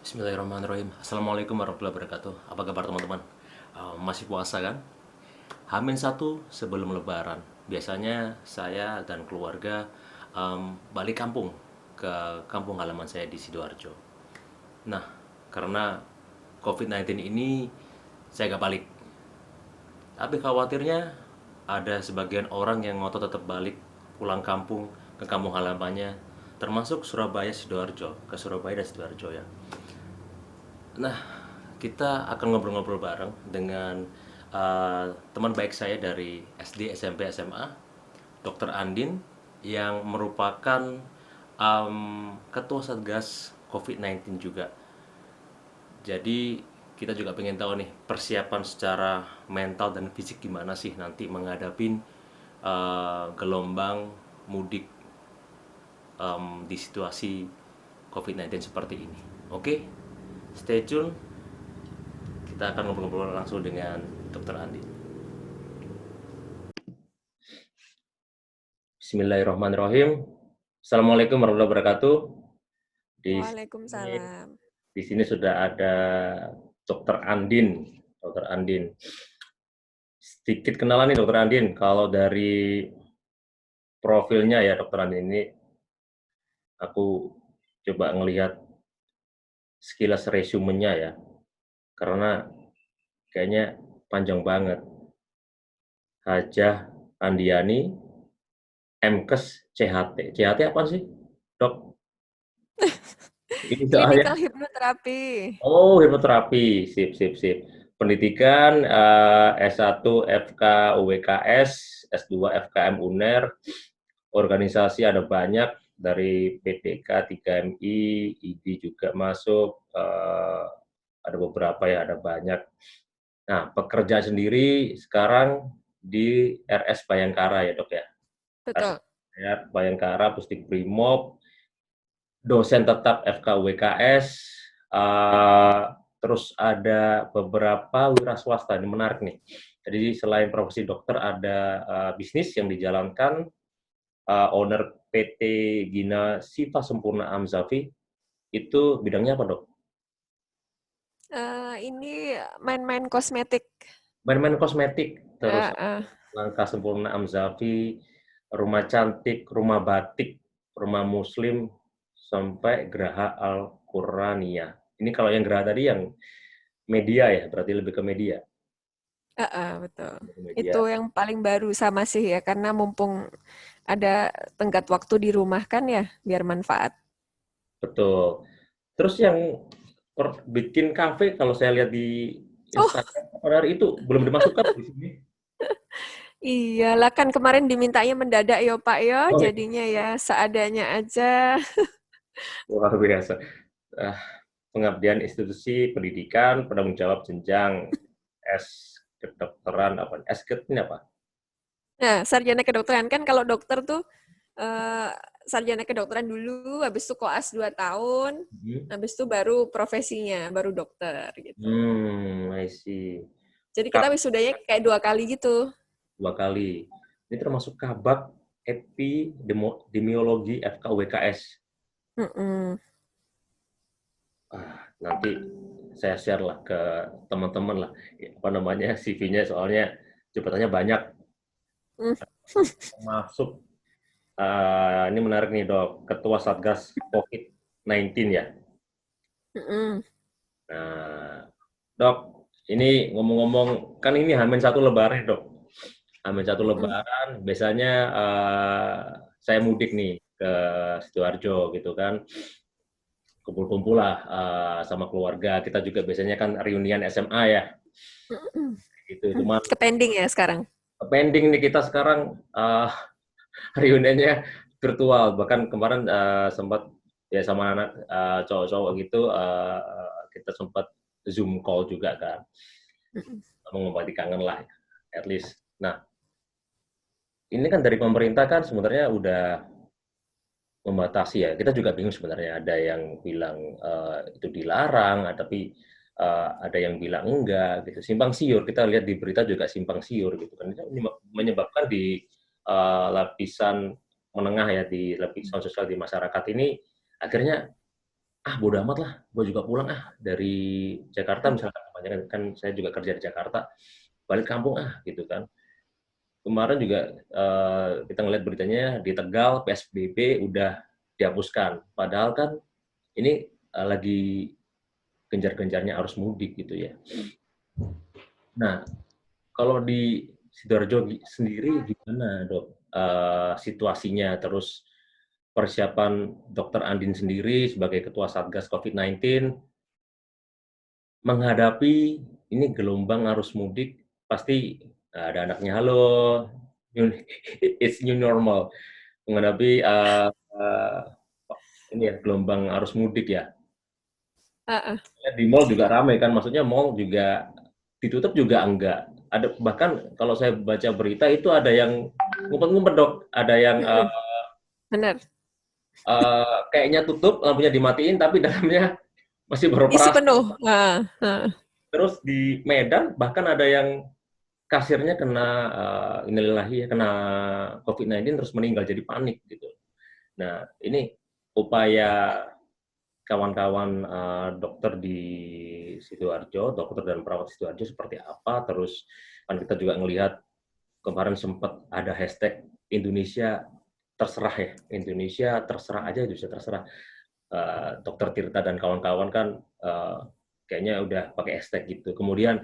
Bismillahirrahmanirrahim. Assalamualaikum warahmatullahi wabarakatuh. Apa kabar teman-teman? Masih puasa kan? Hamin satu sebelum Lebaran. Biasanya saya dan keluarga balik kampung ke kampung halaman saya di Sidoarjo. Nah, karena COVID-19 ini saya gak balik. Tapi khawatirnya ada sebagian orang yang ngotot tetap balik pulang kampung ke kampung halamannya, termasuk Surabaya Sidoarjo, ke Surabaya dan Sidoarjo ya. Nah, kita akan ngobrol-ngobrol bareng dengan teman baik saya dari SD, SMP, SMA, Dr. Andin, yang merupakan Ketua Satgas COVID-19 juga. Jadi kita juga pengen tahu nih persiapan secara mental dan fisik gimana sih nanti menghadapin gelombang mudik di situasi COVID-19 seperti ini. Oke, stay tune. Kita akan ngobrol-ngobrol langsung dengan Dr. Andi. Bismillahirrahmanirrahim. Assalamualaikum warahmatullahi wabarakatuh. Di sini, Waalaikumsalam. di sini sudah ada Dr. Andin. Dr. Andin. Sedikit kenalan nih Dr. Andin. Kalau dari profilnya ya Dr. Andin ini, aku coba ngelihat sekilas resumenya ya. Karena kayaknya panjang banget. Hajah Andiani, MKes, CHT. CHT apa sih, Dok? Ini soalnya. Klinikal hipnoterapi. Oh, hipnoterapi. Sip, sip, sip. Pendidikan S1 FK UWKS, S2 FKM UNER. Organisasi ada banyak dari PTK 3MI, ID juga masuk. Ada beberapa ya, ada banyak. Nah, pekerja sendiri sekarang di RS Bayangkara ya, Dok ya. RS Betul. Bayangkara, Pusdik Brimob, dosen tetap FKUWKS, terus ada beberapa wira swasta. Ini menarik nih. Jadi selain profesi dokter ada bisnis yang dijalankan, owner PT Gina Siva Sempurna Amzafi. Itu bidangnya apa, Dok? Ini main-main kosmetik. Main-main kosmetik, terus Heeh. Langkah Sempurna Amzafi, Rumah Cantik, Rumah Batik, Rumah Muslim, sampai Geraha Al-Qur'aniyah. Ini kalau yang Geraha tadi yang media ya, berarti lebih ke media. Heeh, betul. Media, Itu yang paling baru sama sih ya, karena mumpung ada tenggat waktu di rumah kan ya, biar manfaat. betul. Terus yang bikin kafe kalau saya lihat di Oh, Instagram, pada hari itu belum dimasukkan di sini. iyalah kan kemarin dimintanya mendadak ya Pak ya, Oh, iya. jadinya ya seadanya aja. Luar biasa. Ah, Pengabdian institusi pendidikan, penanggung jawab jenjang S kedokteran apa? S ini apa? Nah, sarjana kedokteran kan kalau dokter tuh eh, sarjana kedokteran dulu, habis itu koas 2 tahun, Hmm. habis itu baru profesinya, baru dokter gitu. I see. Jadi kita Kak, wisudanya kayak 2 kali gitu. 2 kali. Ini termasuk kabak epidemiologi FKWKS. Mhm. Nanti saya share lah ke teman-teman lah, apa namanya CV-nya soalnya jabatannya banyak. Mmm, Masuk, ini menarik nih dok, Ketua Satgas COVID-19 ya. mhm, Nah, dok, ini ngomong-ngomong kan ini Hamin satu Lebaran dok. Hamin satu mhm. Lebaran, biasanya saya mudik nih ke Sidoarjo gitu kan, kumpul-kumpul lah sama keluarga. Kita juga biasanya kan reunian SMA ya, Mhm. gitu. Cuma Ke-pending ya sekarang? pending nih kita sekarang reuniannya virtual. Bahkan kemarin sempat ya sama anak cowok-cowok gitu, kita sempat Zoom call juga kan, Mhm. mengobati kangen lah, at least. Nah, ini kan dari pemerintah kan sebenarnya udah membatasi ya. Kita juga bingung sebenarnya. Ada yang bilang itu dilarang, tapi ada yang bilang enggak gitu. Simpang siur. Kita lihat di berita juga simpang siur gitu kan. Ini menyebabkan di lapisan menengah ya, di lapisan sosial di masyarakat ini akhirnya bodo amat lah, gue juga pulang dari Jakarta Hmm. misalkan, kebanyakan kan saya juga kerja di Jakarta, balik kampung gitu kan. Kemarin juga kita ngeliat beritanya di Tegal PSBB udah dihapuskan, padahal kan ini lagi gencar-gencarnya arus mudik gitu ya. Nah, kalau di Sidoarjo sendiri gimana, Dok? Situasinya, terus persiapan Dokter Andin sendiri sebagai Ketua Satgas COVID-19 menghadapi ini gelombang arus mudik, pasti ada anaknya, halo, it's new normal, menghadapi ini ya, gelombang arus mudik ya. Heeh. Di mall juga ramai kan, maksudnya mall juga ditutup juga enggak. Ada bahkan kalau saya baca berita itu ada yang ngumpet-ngumpet, Dok, ada yang Mm-mm. Benar. kayaknya tutup, lampunya dimatiin tapi dalamnya masih Isi beroperasi. penuh. Terus di Medan bahkan ada yang kasirnya kena innalillahi ya, kena COVID-19 terus meninggal, jadi panik gitu. Nah, ini upaya kawan-kawan dokter di Sidoarjo, dokter dan perawat Sidoarjo seperti apa? Terus kan kita juga ngelihat kemarin sempat ada hashtag Indonesia terserah ya, Indonesia terserah aja, Indonesia terserah. Dokter Tirta dan kawan-kawan kan kayaknya udah pakai hashtag gitu. Kemudian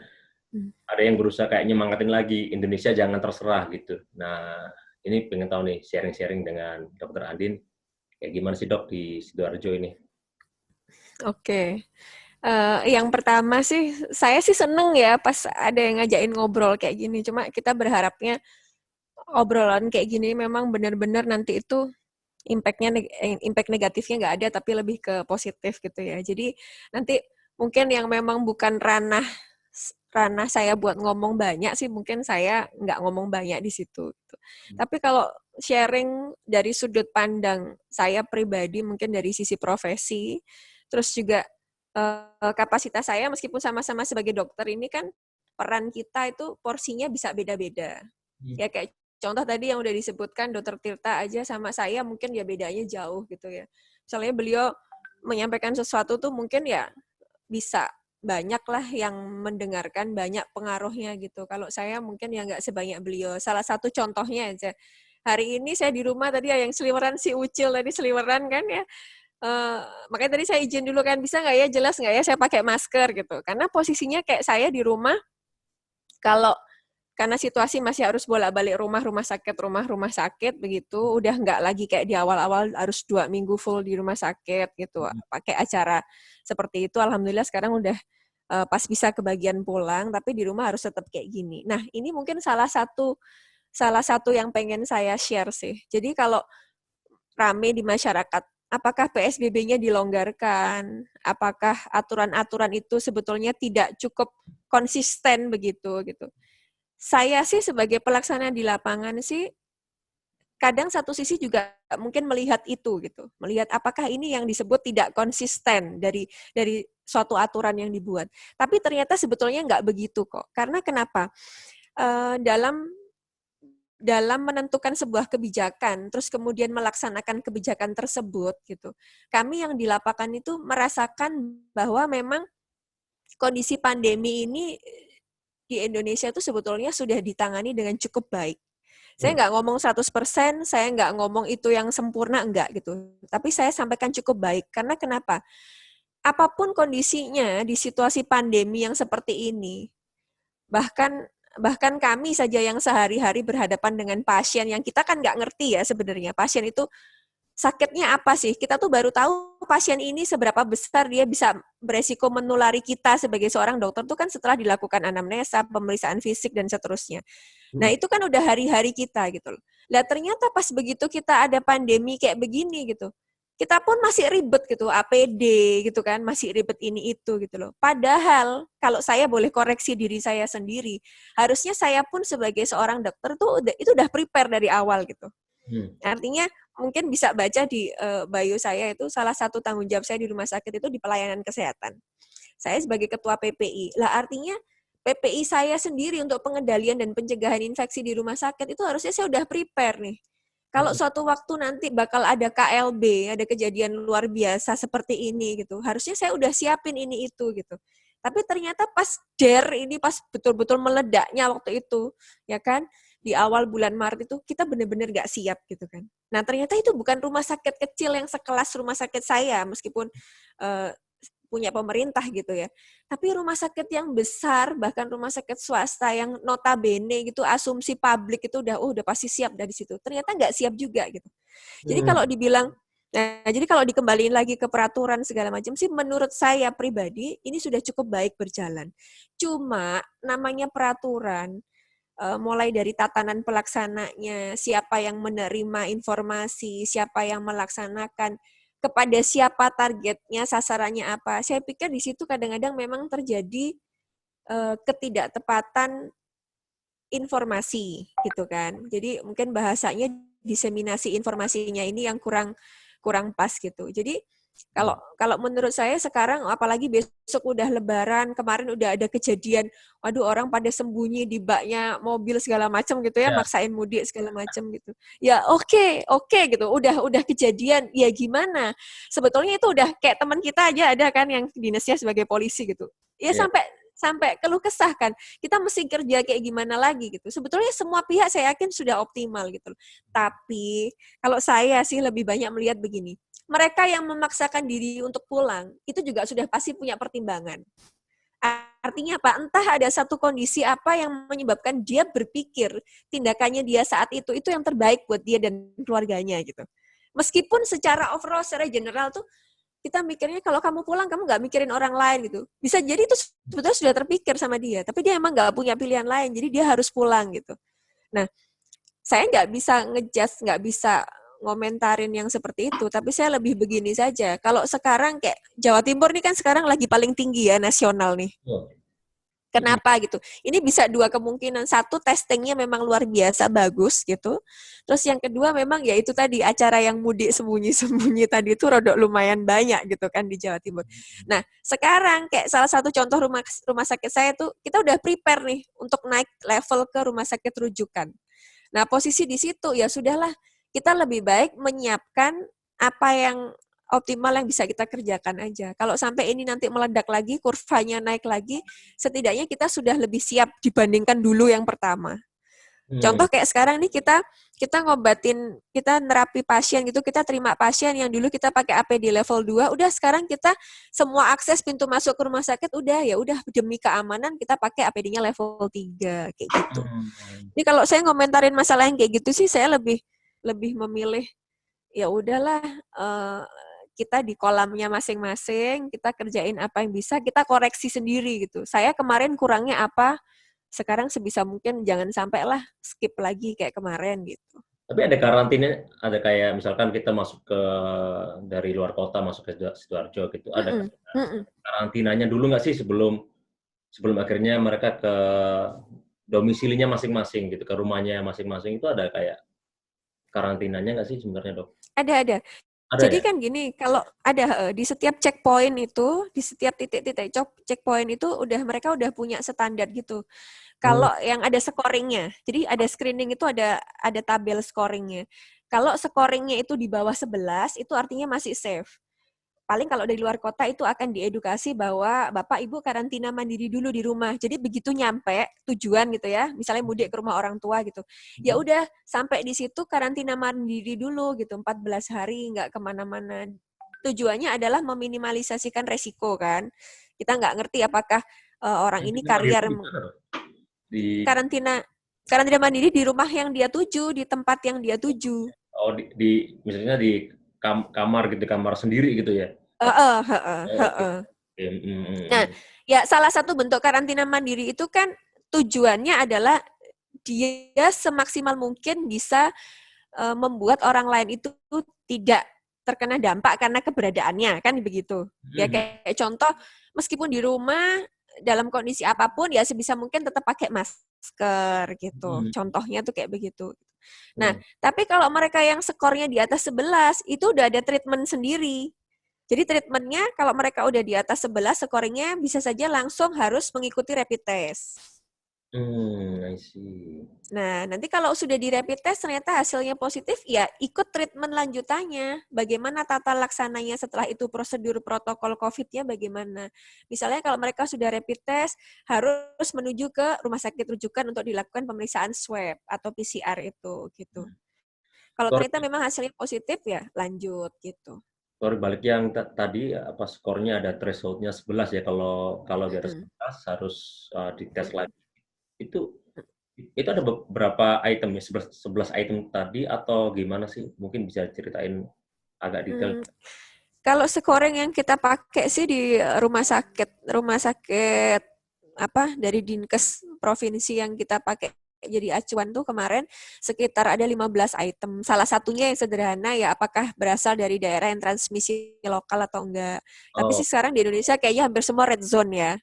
Hmm. ada yang berusaha kayak nyemangatin lagi, Indonesia jangan terserah gitu. Nah, ini pengen tahu nih, sharing-sharing dengan Dokter Andin, kayak gimana sih, Dok, di Sidoarjo ini? Oke. Yang pertama sih, saya sih seneng ya pas ada yang ngajakin ngobrol kayak gini. Cuma kita berharapnya obrolan kayak gini memang benar-benar nanti itu impact negatifnya nggak ada, tapi lebih ke positif gitu ya. Jadi nanti mungkin yang memang bukan ranah ranah saya buat ngomong banyak sih, mungkin saya nggak ngomong banyak di situ. Gitu. Tapi kalau sharing dari sudut pandang saya pribadi, mungkin dari sisi profesi, terus juga kapasitas saya meskipun sama-sama sebagai dokter ini kan peran kita itu porsinya bisa beda-beda. Ya kayak contoh tadi yang udah disebutkan Dokter Tirta aja sama saya mungkin ya bedanya jauh gitu ya. Misalnya beliau menyampaikan sesuatu tuh mungkin ya bisa banyak lah yang mendengarkan, banyak pengaruhnya gitu. Kalau saya mungkin ya nggak sebanyak beliau. Salah satu contohnya aja. Hari ini saya di rumah tadi ya yang seliweran si Ucil tadi seliweran kan ya. Makanya tadi saya izin dulu kan bisa nggak ya jelas nggak ya saya pakai masker gitu. Karena posisinya kayak saya di rumah kalau karena situasi masih harus bolak-balik rumah sakit begitu, udah nggak lagi kayak di awal-awal harus 2 minggu full di rumah sakit gitu, pakai acara seperti itu. Alhamdulillah sekarang udah pas bisa kebagian pulang, tapi di rumah harus tetap kayak gini. Nah ini mungkin salah satu yang pengen saya share sih. Jadi kalau rame di masyarakat, apakah PSBB-nya dilonggarkan? Apakah aturan-aturan itu sebetulnya tidak cukup konsisten begitu gitu? Saya sih sebagai pelaksana di lapangan sih kadang satu sisi juga mungkin melihat itu gitu, melihat apakah ini yang disebut tidak konsisten dari suatu aturan yang dibuat. Tapi ternyata sebetulnya nggak begitu kok. Karena kenapa? Dalam dalam menentukan sebuah kebijakan, terus kemudian melaksanakan kebijakan tersebut gitu. Kami yang di lapangan itu merasakan bahwa memang kondisi pandemi ini di Indonesia itu sebetulnya sudah ditangani dengan cukup baik. Saya nggak ngomong 100%, saya nggak ngomong itu yang sempurna, enggak gitu. Tapi saya sampaikan cukup baik. Karena kenapa? Apapun kondisinya di situasi pandemi yang seperti ini, bahkan bahkan kami saja yang sehari-hari berhadapan dengan pasien yang kita kan nggak ngerti ya sebenarnya pasien itu sakitnya apa sih? Kita tuh baru tahu pasien ini seberapa besar dia bisa beresiko menulari kita sebagai seorang dokter tuh kan setelah dilakukan anamnesa, pemeriksaan fisik dan seterusnya. Nah, itu kan udah hari-hari kita gitu loh. Lah ternyata pas begitu kita ada pandemi kayak begini gitu. Kita pun masih ribet gitu, APD gitu kan, masih ribet ini itu gitu loh. Padahal kalau saya boleh koreksi diri saya sendiri, harusnya saya pun sebagai seorang dokter tuh itu udah prepare dari awal gitu. Artinya mungkin bisa baca di bio saya itu salah satu tanggung jawab saya di rumah sakit itu di pelayanan kesehatan. Saya sebagai ketua PPI. Lah artinya PPI saya sendiri untuk pengendalian dan pencegahan infeksi di rumah sakit itu harusnya saya udah prepare nih. Kalau suatu waktu nanti bakal ada KLB, ada kejadian luar biasa seperti ini gitu. Harusnya saya udah siapin ini itu gitu. Tapi ternyata pas ini pas betul-betul meledaknya waktu itu, ya kan? Di awal bulan Maret itu kita benar-benar nggak siap gitu kan. Nah ternyata itu bukan rumah sakit kecil yang sekelas rumah sakit saya, meskipun uh, punya pemerintah gitu ya. Tapi rumah sakit yang besar, bahkan rumah sakit swasta yang notabene gitu, asumsi publik itu udah pasti siap dari situ. Ternyata nggak siap juga gitu. Jadi kalau dibilang, nah jadi kalau dikembaliin lagi ke peraturan segala macam sih, menurut saya pribadi ini sudah cukup baik berjalan. Cuma namanya peraturan, mulai dari tatanan pelaksananya, siapa yang menerima informasi, siapa yang melaksanakan, kepada siapa targetnya, sasarannya apa. Saya pikir di situ kadang-kadang memang terjadi ketidaktepatan informasi gitu kan. Jadi mungkin bahasanya diseminasi informasinya ini yang kurang pas gitu. Jadi kalau menurut saya sekarang apalagi besok udah lebaran, kemarin udah ada kejadian, waduh orang pada sembunyi di baknya mobil segala macam gitu ya, Ya, maksain mudik segala macam gitu. Ya oke gitu, udah kejadian, ya gimana? Sebetulnya itu udah kayak teman kita aja ada kan yang dinasnya sebagai polisi gitu. Ya ya. sampai keluh kesah kan, kita mesti kerja kayak gimana lagi gitu. Sebetulnya semua pihak saya yakin sudah optimal gitu. Tapi kalau saya sih lebih banyak melihat begini, mereka yang memaksakan diri untuk pulang itu juga sudah pasti punya pertimbangan. Artinya apa? Entah ada satu kondisi apa yang menyebabkan dia berpikir tindakannya dia saat itu yang terbaik buat dia dan keluarganya gitu. Meskipun secara overall, secara general tuh kita mikirnya kalau kamu pulang kamu nggak mikirin orang lain gitu. Bisa jadi itu sebetulnya sudah terpikir sama dia, tapi dia emang nggak punya pilihan lain, jadi dia harus pulang gitu. Nah, saya nggak bisa ngejudge, nggak bisa ngomentarin yang seperti itu, tapi saya lebih begini saja. Kalau sekarang kayak Jawa Timur nih kan sekarang lagi paling tinggi ya nasional nih. Oh. Kenapa gitu? Ini bisa dua kemungkinan. Satu, testingnya memang luar biasa bagus gitu. Terus yang kedua memang ya itu tadi acara yang mudik sembunyi-sembunyi tadi itu rodok lumayan banyak gitu kan di Jawa Timur. Nah sekarang kayak salah satu contoh rumah sakit saya tuh kita udah prepare nih untuk naik level ke rumah sakit rujukan. Nah posisi di situ ya sudahlah kita lebih baik menyiapkan apa yang optimal yang bisa kita kerjakan aja. Kalau sampai ini nanti meledak lagi, kurvanya naik lagi, setidaknya kita sudah lebih siap dibandingkan dulu yang pertama. Contoh kayak sekarang nih kita ngobatin, kita nerapi pasien gitu, kita terima pasien yang dulu kita pakai APD level 2, udah sekarang kita semua akses pintu masuk ke rumah sakit udah ya udah demi keamanan kita pakai APD-nya level 3 kayak gitu. Jadi kalau saya ngomentarin masalah yang kayak gitu sih saya lebih memilih ya udahlah kita di kolamnya masing-masing, kita kerjain apa yang bisa, kita koreksi sendiri gitu. Saya kemarin kurangnya apa, sekarang sebisa mungkin jangan sampai lah skip lagi kayak kemarin gitu. Tapi ada karantina, ada kayak misalkan kita masuk ke dari luar kota masuk ke Sidoarjo gitu, ada karantinanya dulu nggak sih sebelum sebelum akhirnya mereka ke domisilinya masing-masing gitu, ke rumahnya masing-masing itu ada kayak karantinanya nggak sih sebenarnya dok? Ada. Ada Jadi ya? kan gini, kalau ada di setiap checkpoint itu, di setiap titik-titik checkpoint itu mereka udah punya standar gitu. Kalau yang ada scoringnya, jadi ada screening itu ada tabel scoringnya. Kalau scoringnya itu di bawah 11, itu artinya masih safe. Paling kalau dari luar kota itu akan diedukasi bahwa Bapak Ibu karantina mandiri dulu di rumah. Jadi begitu nyampe tujuan gitu ya, misalnya mudik ke rumah orang tua gitu. Ya udah sampai di situ karantina mandiri dulu gitu, 14 hari nggak kemana-mana. Tujuannya adalah meminimalisasikan resiko kan. Kita nggak ngerti apakah orang ini Karantina mandiri karier di mana dok? Di karantina karantina mandiri di rumah yang dia tuju, di tempat yang dia tuju. oh di misalnya di kamar gitu, kamar sendiri gitu ya? Heeh, heeh, Oh, oke. heeh. Oke, Nah, ya salah satu bentuk karantina mandiri itu kan tujuannya adalah dia semaksimal mungkin bisa membuat orang lain itu tidak terkena dampak karena keberadaannya, kan begitu. Ya kayak contoh, meskipun di rumah dalam kondisi apapun ya sebisa mungkin tetap pakai masker gitu. Contohnya tuh kayak begitu. Nah, tapi kalau mereka yang skornya di atas 11 itu udah ada treatment sendiri. Jadi treatmentnya kalau mereka udah di atas 11 scoringnya bisa saja langsung harus mengikuti rapid test. I see. Nah, nanti kalau sudah di rapid test ternyata hasilnya positif, ya ikut treatment lanjutannya. Bagaimana tata laksananya setelah itu, prosedur protokol COVID-nya bagaimana. Misalnya kalau mereka sudah rapid test, harus menuju ke rumah sakit rujukan untuk dilakukan pemeriksaan swab atau PCR itu gitu. Kalau Skor ternyata memang hasilnya positif, ya lanjut gitu. skor balik yang tadi apa skornya ada threshold-nya 11 ya, kalau kalau di atas Mm-mm. 11 harus, dites Mm-mm. lagi. Itu ada beberapa item ya, 11 item tadi atau gimana sih? Mungkin bisa ceritain agak detail. Hmm, Kalau scoring yang kita pakai sih di rumah sakit apa dari Dinkes provinsi yang kita pakai jadi acuan tuh kemarin sekitar ada 15 item. Salah satunya yang sederhana ya apakah berasal dari daerah yang transmisi lokal atau enggak. Tapi Oh, sih sekarang di Indonesia kayaknya hampir semua red zone ya.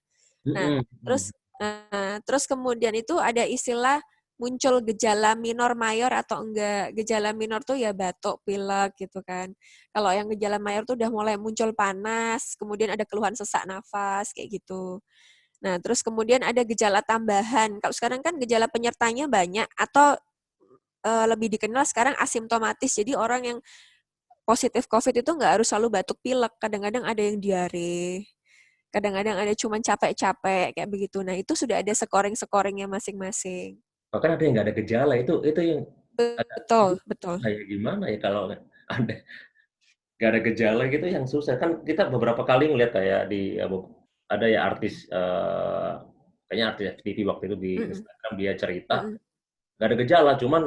Nah, mhm terus mhm. terus kemudian itu ada istilah muncul gejala minor mayor atau enggak. Gejala minor tuh ya batuk, pilek gitu kan. Kalau yang gejala mayor tuh udah mulai muncul panas, kemudian ada keluhan sesak nafas kayak gitu. Nah, terus kemudian ada gejala tambahan. Kalau sekarang kan gejala penyertanya banyak atau lebih dikenal sekarang asimptomatis. Jadi orang yang positif COVID itu nggak harus selalu batuk pilek. Kadang-kadang ada yang diare, kadang-kadang ada cuman capek-capek kayak begitu. Nah, itu sudah ada scoring-scoringnya masing-masing. Bahkan ada yang nggak ada gejala, itu yang agak Betul, betul. kayak gimana ya kalau ada nggak ada gejala gitu yang susah. Kan kita beberapa kali ngelihat kayak di ada ya artis, kayaknya artis FTV waktu itu di Mm-mm, Instagram dia cerita, mm-mm, nggak ada gejala, cuman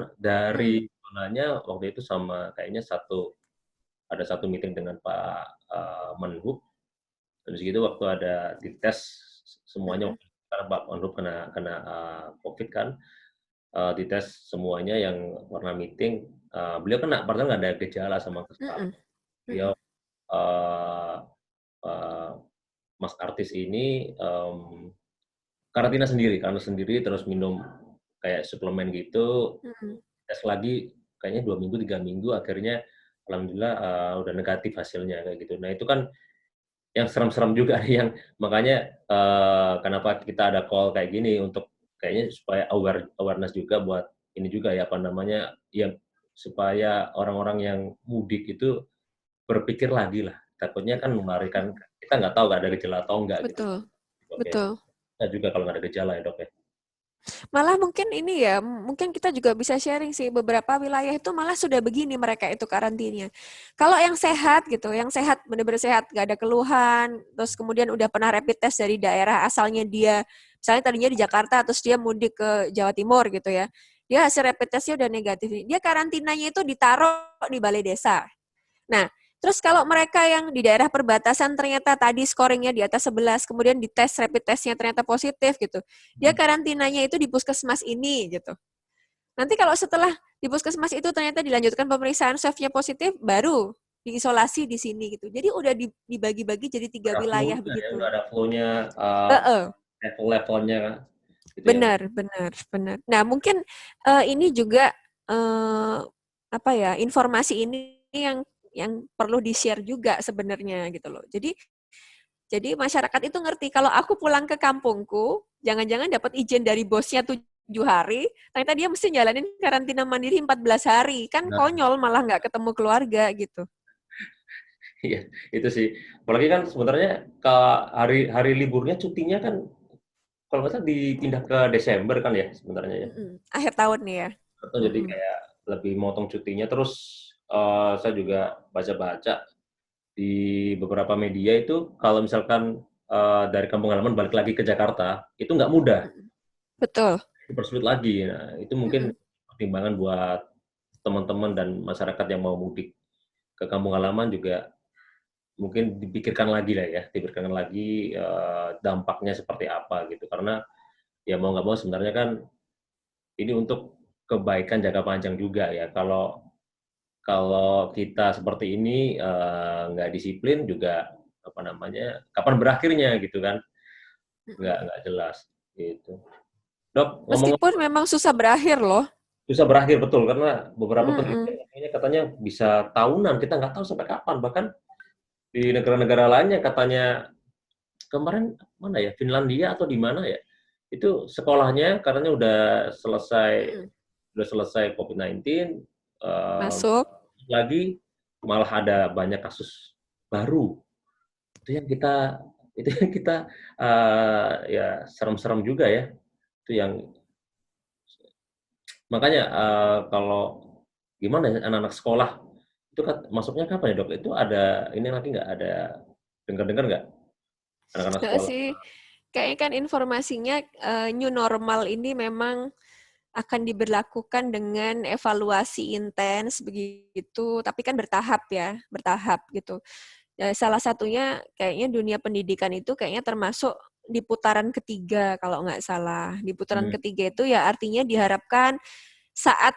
mm-mm, dari zonanya waktu itu sama kayaknya ada satu meeting dengan Pak, Menhub, terus gitu waktu ada dites semuanya mm-mm, karena Pak Menhub kena kena, Covid kan, dites semuanya yang pernah meeting, beliau kena, padahal nggak ada gejala sama sekali. mm-mm, Beliau, mm-mm, eee eee, Mas artis ini, karantina sendiri terus minum kayak suplemen gitu, mm-mm. tes lagi kayaknya 2 minggu, 3 minggu, akhirnya alhamdulillah, udah negatif hasilnya kayak gitu. Nah, itu kan yang serem-serem juga nih, yang makanya, kenapa kita ada call kayak gini untuk kayaknya supaya awareness juga buat ini juga ya, apa namanya, ya supaya orang-orang yang mudik itu berpikir lagi lah, takutnya kan melarikan, kita nggak tahu nggak ada gejala atau enggak gitu, Betul, Dok, ya. betul. Kita juga kalau nggak ada gejala ya, Dok, ya. Malah mungkin ini ya, mungkin kita juga bisa sharing sih, beberapa wilayah itu malah sudah begini mereka itu karantinanya. Kalau yang sehat gitu, yang sehat, benar-benar sehat, nggak ada keluhan, terus kemudian udah pernah rapid test dari daerah asalnya dia, misalnya tadinya di Jakarta, terus dia mudik ke Jawa Timur gitu ya, dia hasil rapid testnya udah negatif, dia karantinanya itu ditaruh di balai desa. Nah, terus kalau mereka yang di daerah perbatasan ternyata tadi scoringnya di atas 11, kemudian di tes rapid testnya ternyata positif gitu. Dia Mhm. karantinanya itu di puskesmas ini gitu. Nanti kalau setelah di puskesmas itu ternyata dilanjutkan pemeriksaan swab-nya positif, baru diisolasi di sini gitu. Jadi udah dibagi-bagi jadi 3 Ada wilayah flow-nya ya, begitu. udah ada flow-nya, Heeh. level-levelnya gitu ya. Benar, benar, benar. Nah, mungkin ini juga apa ya, informasi ini yang perlu di-share juga sebenarnya gitu loh. Jadi masyarakat itu ngerti kalau aku pulang ke kampungku, jangan-jangan dapat izin dari bosnya 7 hari, ternyata dia mesti jalanin karantina mandiri 14 hari. Kan Nah, konyol malah nggak ketemu keluarga gitu. iya, itu sih. Apalagi kan sebenarnya ke hari hari liburnya, cutinya kan kalau nggak salah dipindah ke Desember kan ya sebenarnya ya. Mm-mm. Akhir tahun nih ya. Atau jadi Mm-mm. kayak lebih motong cutinya. Terus, saya juga baca-baca di beberapa media itu kalau misalkan, dari kampung halaman balik lagi ke Jakarta, itu nggak mudah, Mm-mm. Betul. dipersulit lagi. Nah, itu mungkin Mm-mm. pertimbangan buat teman-teman dan masyarakat yang mau mudik ke kampung halaman juga mungkin dipikirkan lagi, dampaknya seperti apa gitu. Karena ya mau nggak mau sebenarnya kan ini untuk kebaikan jangka panjang juga ya. Kalau kalau kita seperti ini, nggak disiplin juga, apa namanya, kapan berakhirnya gitu kan, Mm-mm. nggak jelas, gitu. Dok, Meskipun ngomong-ngomong memang susah berakhir loh. susah berakhir, betul, karena beberapa Mm-mm. penelitian katanya bisa tahunan, kita nggak tahu sampai kapan. Bahkan di negara-negara lainnya katanya kemarin mana ya, Finlandia atau di mana ya, itu sekolahnya karena Mm-mm. udah selesai COVID-19, eh, Masuk. lagi malah ada banyak kasus baru. Itu yang kita itu yang kita ya serem-serem juga ya. Itu yang makanya kalau gimana ya anak-anak sekolah itu kan masuknya kapan ya dok? Itu ada ini lagi nggak ada dengar-dengar nggak anak-anak Nggak sekolah? sih. Kayaknya kan informasinya new normal ini memang akan diberlakukan dengan evaluasi intens begitu, tapi kan bertahap ya, bertahap gitu. Ya, salah satunya kayaknya dunia pendidikan itu kayaknya termasuk di putaran ketiga kalau nggak salah. Di putaran Hmm. ketiga itu ya artinya diharapkan saat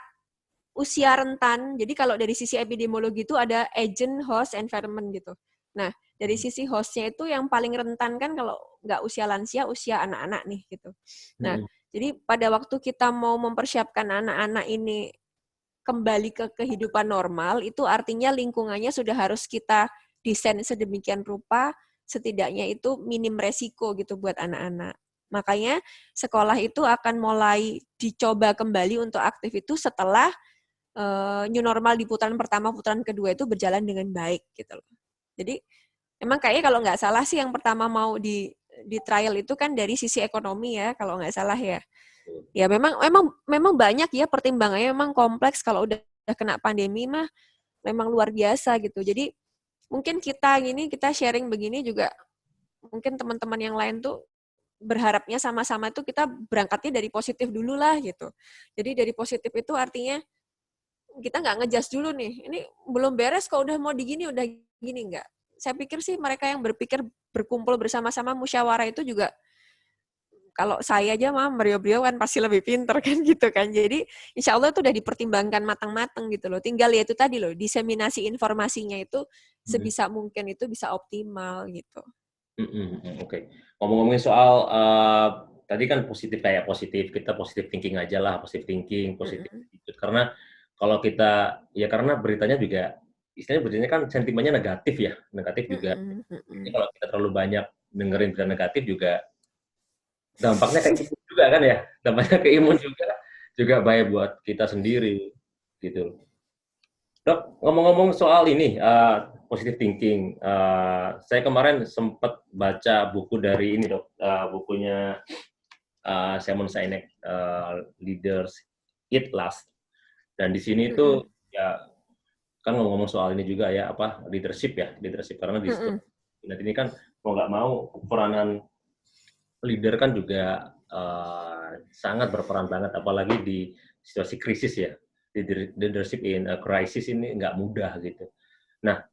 usia rentan. Jadi kalau dari sisi epidemiologi itu ada agent, host, environment gitu. Nah, dari sisi hostnya itu yang paling rentan kan kalau nggak usia lansia, usia anak-anak nih gitu. Nah, Hmm. jadi pada waktu kita mau mempersiapkan anak-anak ini kembali ke kehidupan normal, itu artinya lingkungannya sudah harus kita desain sedemikian rupa, setidaknya itu minim resiko gitu buat anak-anak. Makanya sekolah itu akan mulai dicoba kembali untuk aktif itu setelah new normal di putaran pertama, putaran kedua itu berjalan dengan baik gitu loh. Jadi emang kayaknya kalau nggak salah sih yang pertama mau di trial itu kan dari sisi ekonomi ya kalau nggak salah ya. Ya memang memang memang banyak ya pertimbangannya memang kompleks kalau udah kena pandemi mah memang luar biasa gitu. Jadi mungkin kita gini kita sharing begini juga mungkin teman-teman yang lain tuh berharapnya sama-sama itu kita berangkatnya dari positif dulu lah gitu. Jadi dari positif itu artinya kita nggak ngejudge dulu nih. Ini belum beres kok udah mau digini udah gini nggak. Saya pikir sih mereka yang berpikir berkumpul bersama-sama musyawarah itu juga kalau saya aja mah beliau-beliau kan pasti lebih pinter kan gitu kan. Jadi insya Allah itu udah dipertimbangkan matang-matang gitu loh. Tinggal ya itu tadi loh, diseminasi informasinya itu Hmm. sebisa mungkin itu bisa optimal gitu. Mhm mhm, oke. Ngomong-ngomongin soal, tadi kan positif kayak positif, kita positive thinking aja lah, positive thinking, positive Mm-mm. attitude. Karena kalau kita ya karena beritanya juga istilahnya beritanya kan sentimennya negatif ya, negatif juga. Mm-mm. Jadi Mm-mm. kalau kita terlalu banyak dengerin berita negatif juga dampaknya ke imun juga kan ya, dampaknya ke imun juga bahaya buat kita sendiri, gitu. Dok, ngomong-ngomong soal ini, positive thinking, saya kemarin sempat baca buku dari ini dok, bukunya Simon Sinek, Leaders Eat Last. Dan di sini itu Mm-mm. ya kan ngomong-ngomong soal ini juga ya apa leadership ya, leadership karena di situ Mm-mm. nanti ini kan mau nggak mau peranan leader kan juga sangat berperan banget, apalagi di situasi krisis ya. Leadership in a crisis ini nggak mudah gitu. Nah,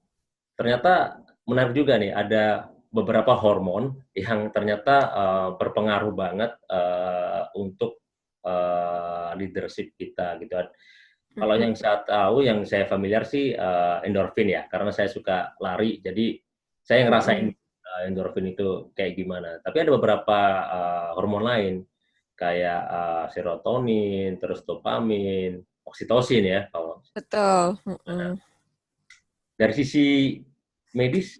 ternyata menarik juga nih, ada beberapa hormon yang ternyata berpengaruh banget untuk leadership kita gitu. Kalau Mm-mm. yang saya tahu, yang saya familiar sih endorfin ya, karena saya suka lari, jadi saya ngerasain Mm-mm. endorfin itu kayak gimana. Tapi ada beberapa hormon lain, kayak serotonin, terus dopamin, oksitosin ya. Kalau Betul. Mm-mm. dari sisi medis,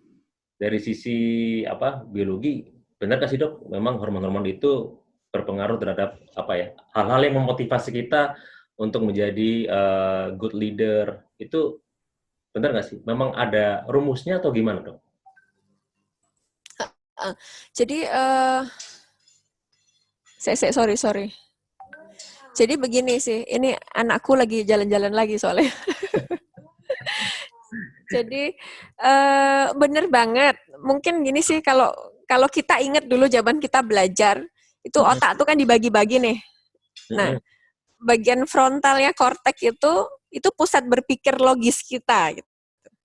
dari sisi apa biologi, benar nggak sih dok? Memang hormon-hormon itu berpengaruh terhadap apa ya hal-hal yang memotivasi kita untuk menjadi good leader itu benar nggak sih? Memang ada rumusnya atau gimana dok? Jadi sorry sorry. Jadi begini sih, ini anakku lagi jalan-jalan lagi soalnya. Jadi bener banget. Mungkin gini sih kalau kalau kita ingat dulu zaman kita belajar, itu otak tuh kan dibagi-bagi nih. Nah, bagian frontalnya kortek itu pusat berpikir logis kita gitu.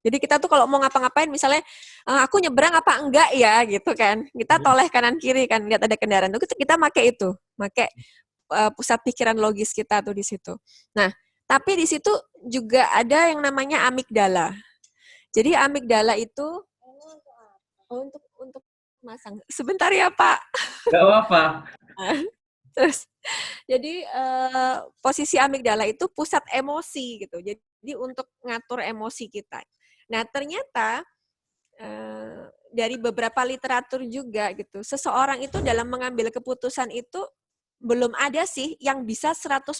Jadi kita tuh kalau mau ngapa-ngapain misalnya aku nyebrang apa enggak ya gitu kan. Kita toleh kanan kiri kan lihat ada kendaraan tuh kita pakai itu, pakai pusat pikiran logis kita tuh di situ. Nah, tapi di situ juga ada yang namanya amigdala. Jadi amigdala itu untuk masang. Sebentar ya, Pak. Nggak apa-apa. Terus jadi posisi amigdala itu pusat emosi gitu. Jadi untuk ngatur emosi kita. Nah, ternyata dari beberapa literatur juga gitu, seseorang itu dalam mengambil keputusan itu belum ada sih yang bisa 100%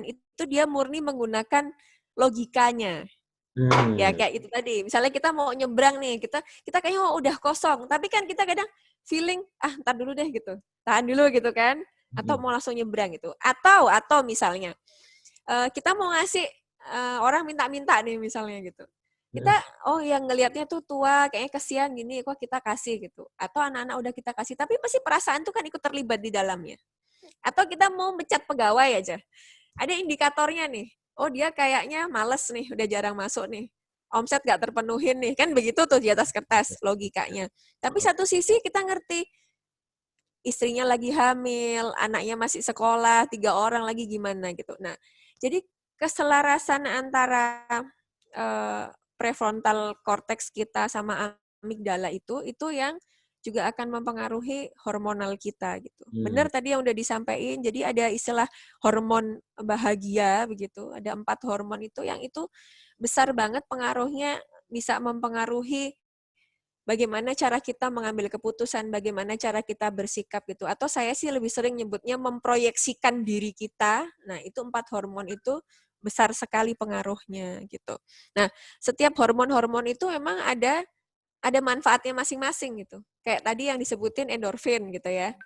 itu dia murni menggunakan logikanya. Ya kayak itu tadi. Misalnya kita mau nyebrang nih, kita kayaknya udah kosong, tapi kan kita kadang feeling ntar dulu deh gitu. Tahan dulu gitu kan, atau mau langsung nyebrang gitu. Atau misalnya kita mau ngasih orang minta-minta nih misalnya gitu. Kita yang ngelihatnya tuh tua, kayaknya kasihan gini, kok kita kasih gitu. Atau anak-anak udah kita kasih, tapi pasti perasaan tuh kan ikut terlibat di dalamnya. Atau kita mau mencat pegawai aja. Ada indikatornya nih. Oh, dia kayaknya males nih, udah jarang masuk nih. Omset nggak terpenuhin nih. Kan begitu tuh di atas kertas logikanya. Tapi satu sisi kita ngerti, istrinya lagi hamil, anaknya masih sekolah, 3 orang lagi gimana gitu. Nah, jadi keselarasan antara prefrontal cortex kita sama amigdala itu yang juga akan mempengaruhi hormonal kita gitu. Benar tadi yang udah disampaikan, jadi ada istilah hormon bahagia begitu. Ada 4 hormon itu yang itu besar banget pengaruhnya, bisa mempengaruhi bagaimana cara kita mengambil keputusan, bagaimana cara kita bersikap gitu. Atau saya sih lebih sering nyebutnya memproyeksikan diri kita. Nah, itu 4 hormon itu besar sekali pengaruhnya gitu. Nah, setiap hormon-hormon itu memang ada manfaatnya masing-masing gitu. Kayak tadi yang disebutin endorfin gitu ya.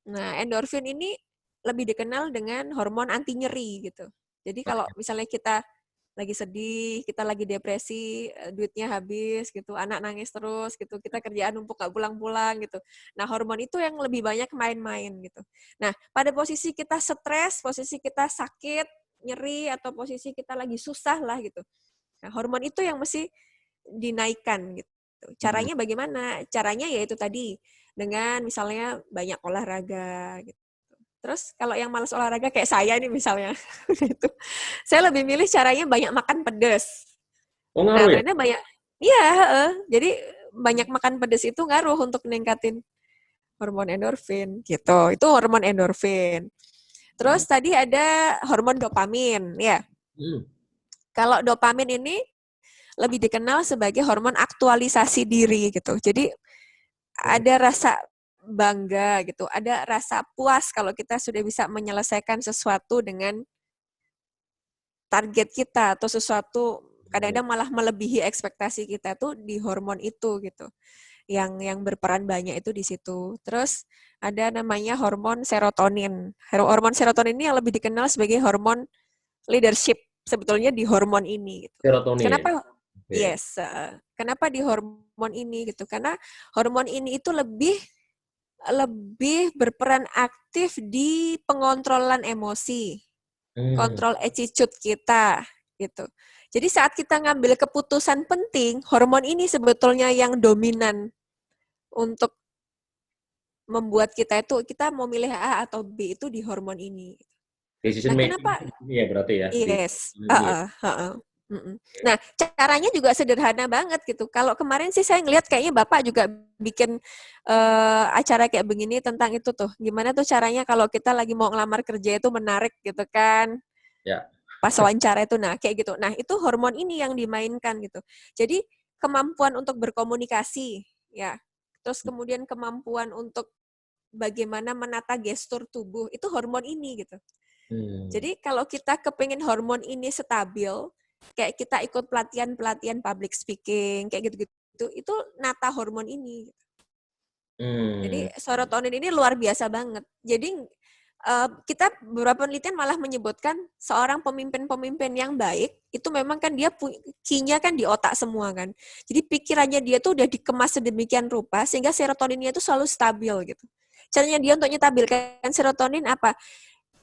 Nah, endorfin ini lebih dikenal dengan hormon anti nyeri gitu. Jadi kalau misalnya kita lagi sedih, kita lagi depresi, duitnya habis gitu, anak nangis terus gitu, kita kerjaan numpuk gak pulang-pulang gitu. Nah, hormon itu yang lebih banyak main-main gitu. Nah, pada posisi kita stres, posisi kita sakit, nyeri, atau posisi kita lagi susah lah gitu. Nah, hormon itu yang mesti dinaikkan gitu. Caranya bagaimana? Caranya yaitu tadi, dengan misalnya banyak olahraga gitu. Terus kalau yang malas olahraga kayak saya nih misalnya, gitu. Saya lebih milih caranya banyak makan pedas. Oh, Nah, ngaruh ya? ternyata banyak, iya, jadi banyak makan pedas itu ngaruh untuk meningkatin hormon endorfin, gitu. Itu hormon endorfin. Terus tadi ada hormon dopamin, ya. Kalau dopamin ini lebih dikenal sebagai hormon aktualisasi diri, gitu. Jadi ada rasa bangga gitu, ada rasa puas kalau kita sudah bisa menyelesaikan sesuatu dengan target kita atau sesuatu kadang-kadang malah melebihi ekspektasi kita tuh di hormon itu gitu. Yang berperan banyak itu di situ. Terus ada namanya hormon serotonin. Hormon serotonin ini yang lebih dikenal sebagai hormon leadership sebetulnya di hormon ini gitu. Serotonin. Kenapa? Yes. Kenapa di hormon ini gitu? Karena hormon ini itu lebih berperan aktif di pengontrolan emosi, kontrol attitude kita gitu. Jadi saat kita ngambil keputusan penting, hormon ini sebetulnya yang dominan untuk membuat kita mau milih A atau B itu di hormon ini. Decision Nah, making kenapa? ya berarti ya. Yes. Nah, caranya juga sederhana banget gitu. Kalau kemarin sih saya ngelihat kayaknya Bapak juga bikin acara kayak begini tentang itu tuh. Gimana tuh caranya kalau kita lagi mau ngelamar kerja itu menarik gitu kan. Ya. Pas wawancara itu, nah kayak gitu. Nah, itu hormon ini yang dimainkan gitu. Jadi, kemampuan untuk berkomunikasi, ya. Terus kemudian kemampuan untuk bagaimana menata gestur tubuh, itu hormon ini gitu. Jadi kalau kita kepingin hormon ini stabil, kayak kita ikut pelatihan public speaking, kayak gitu-gitu, itu nata hormon ini. Jadi serotonin ini luar biasa banget. Jadi kita beberapa penelitian malah menyebutkan seorang pemimpin-pemimpin yang baik, itu memang kan dia key-nya kan di otak semua kan. Jadi pikirannya dia tuh udah dikemas sedemikian rupa, sehingga serotoninnya itu selalu stabil gitu. Caranya dia untuk nyetabilkan serotonin apa?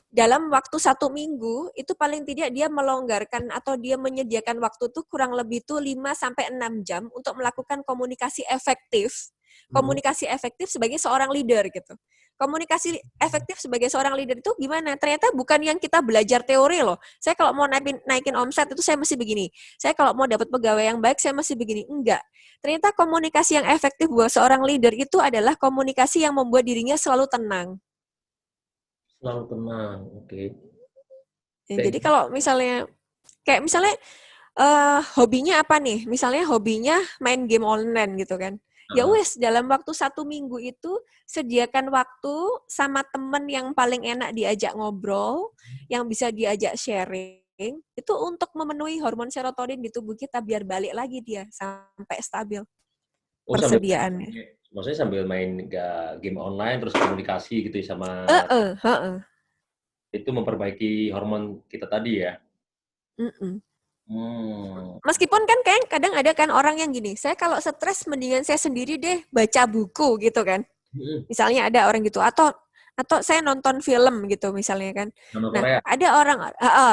Dalam waktu 1 minggu itu paling tidak dia melonggarkan atau dia menyediakan waktu tuh kurang lebih tuh 5-6 jam untuk melakukan komunikasi efektif. Komunikasi efektif sebagai seorang leader gitu. Komunikasi efektif sebagai seorang leader itu gimana? Ternyata bukan yang kita belajar teori loh. Saya kalau mau naikin omset itu saya mesti begini. Saya kalau mau dapat pegawai yang baik saya mesti begini. Enggak. Ternyata komunikasi yang efektif buat seorang leader itu adalah komunikasi yang membuat dirinya selalu tenang. Selalu tenang, oke. Ya, jadi kalau misalnya hobinya apa nih? Misalnya hobinya main game online gitu kan. ya Heeh. wes dalam waktu 1 minggu itu sediakan waktu sama temen yang paling enak diajak ngobrol, yang bisa diajak sharing, itu untuk memenuhi hormon serotonin di tubuh kita biar balik lagi dia sampai stabil Oh, sambil persediaannya. maksudnya sambil main game online terus komunikasi gitu ya sama Heeh, heeh. itu memperbaiki hormon kita tadi ya? Mm-mm. Hmm. Meskipun kan kadang ada kan orang yang gini, saya kalau stres mendingan saya sendiri deh baca buku gitu kan. Mhm. Misalnya ada orang gitu atau saya nonton film gitu misalnya kan. Drama Nah, Korea. ada orang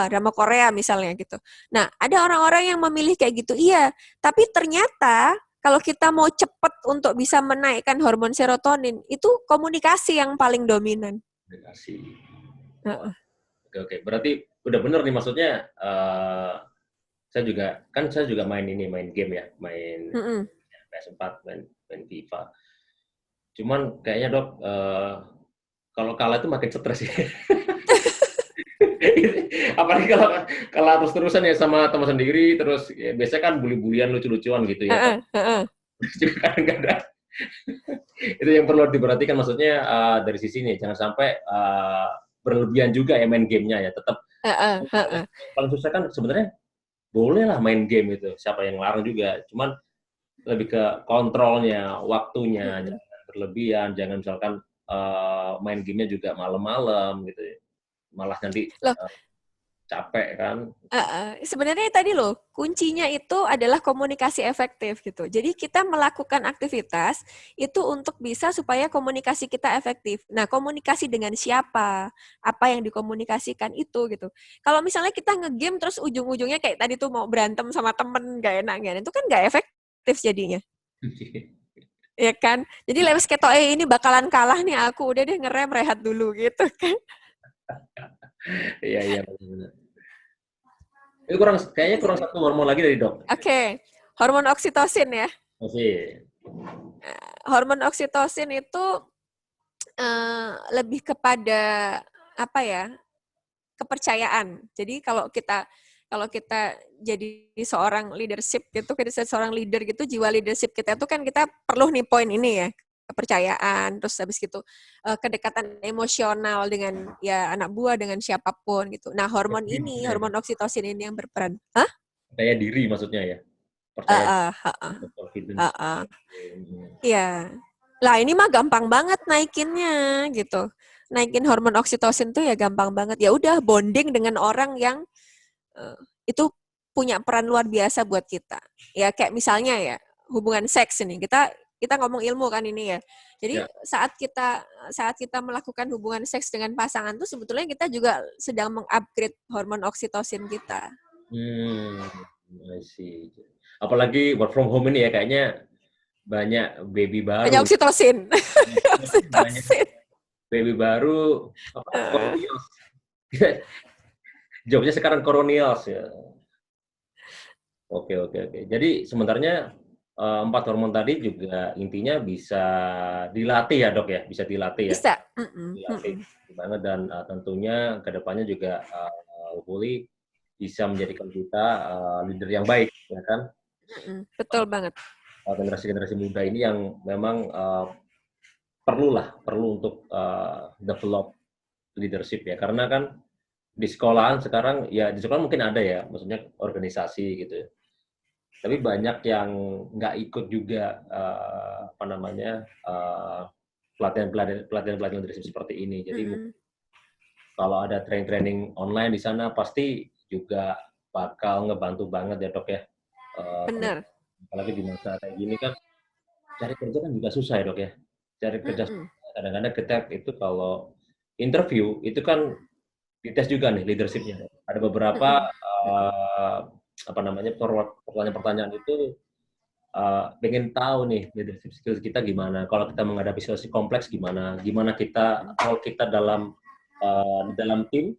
drama Korea misalnya gitu. Nah, ada orang-orang yang memilih kayak gitu. Iya, tapi ternyata kalau kita mau cepat untuk bisa menaikkan hormon serotonin, itu komunikasi yang paling dominan. Komunikasi. Wah, Heeh. oke oke. Berarti udah bener nih maksudnya saya juga main game ya, main Mm-mm. PS4, main FIFA. Cuman kayaknya Dok, kalau kalah itu makin stres ya. Apalagi kalau kalah terus-terusan ya sama teman sendiri, terus ya, biasanya kan bully-bulian lucu-lucuan gitu ya. Heeh, heeh. Terus juga kadang-kadang itu yang perlu diperhatikan maksudnya dari sisi ini jangan sampai berlebihan juga ya main gamenya ya. Tetap Heeh, paling, heeh. paling susah kan sebenarnya boleh lah main game itu, siapa yang larang juga. Cuman lebih ke kontrolnya, waktunya, Mm-mm. jangan berlebihan, jangan misalkan main gamenya juga malam-malam gitu ya. Malah nanti Loh, capek kan. sebenarnya tadi loh, kuncinya itu adalah komunikasi efektif gitu. Jadi kita melakukan aktivitas itu untuk bisa supaya komunikasi kita efektif. Nah, komunikasi dengan siapa, apa yang dikomunikasikan itu gitu. Kalau misalnya kita ngegame terus ujung-ujungnya kayak tadi tuh mau berantem sama temen gak enak, itu kan gak efektif jadinya. Ya kan? Jadi lewat ketok ini bakalan kalah nih aku, udah deh ngerem rehat dulu gitu kan. Iya iya benar. Ini kayaknya kurang satu hormon lagi dari Dok. Oke, hormon oksitosin ya. Masih. Hormon oksitosin itu lebih kepada apa ya, kepercayaan. Jadi kalau kita jadi seorang leadership gitu, kita seorang leader gitu, jiwa leadership kita itu kan kita perlu nih poin ini ya, kepercayaan, terus habis gitu kedekatan emosional dengan ya anak buah, dengan siapapun gitu. Nah, hormon ini, Maksudnya ya. hormon oksitosin ini yang berperan. Hah? Percaya diri maksudnya ya. Percaya Heeh, heeh, confidence. heeh. Iya. Lah ini mah gampang banget naikinnya gitu. Naikin hormon oksitosin tuh ya gampang banget. Ya udah bonding dengan orang yang itu punya peran luar biasa buat kita. Ya kayak misalnya ya hubungan seks ini. Kita ngomong ilmu kan ini ya. Jadi Ya. saat kita melakukan hubungan seks dengan pasangan tuh sebetulnya kita juga sedang mengupgrade hormon oksitosin kita. I see. Apalagi work from home ini ya kayaknya banyak baby Hanya baru. oksitosin. Banyak Oksitosin. baby baru apa Uh, koronios. Jobnya sekarang koronios ya. Oke oke oke. Jadi sebenarnya 4 hormon tadi juga intinya bisa dilatih ya Dok ya, bisa dilatih ya. bisa. Mm-mm, Dilatih mm-mm, gimana dan tentunya ke depannya juga hopefully bisa menjadikan kita leader yang baik ya kan. mm-mm. Betul banget. Generasi-generasi muda ini yang memang perlu untuk develop leadership ya karena kan di sekolahan sekarang ya di sekolah mungkin ada ya maksudnya organisasi gitu ya. Tapi banyak yang nggak ikut juga apa namanya pelatihan leadership seperti ini. Jadi Mm-mm. kalau ada training-training online di sana pasti juga bakal ngebantu banget ya Dok ya. Bener. Apalagi di masa kayak gini kan cari kerja kan juga susah ya Dok ya. Cari kerja Mm-mm. kadang-kadang kita itu kalau interview itu kan dites juga nih leadership-nya. Ada beberapa Mm-mm. apa namanya pertanyaan-pertanyaan itu pengen tahu nih leadership skills kita gimana. Kalau kita menghadapi situasi kompleks gimana? Gimana kita role kita dalam tim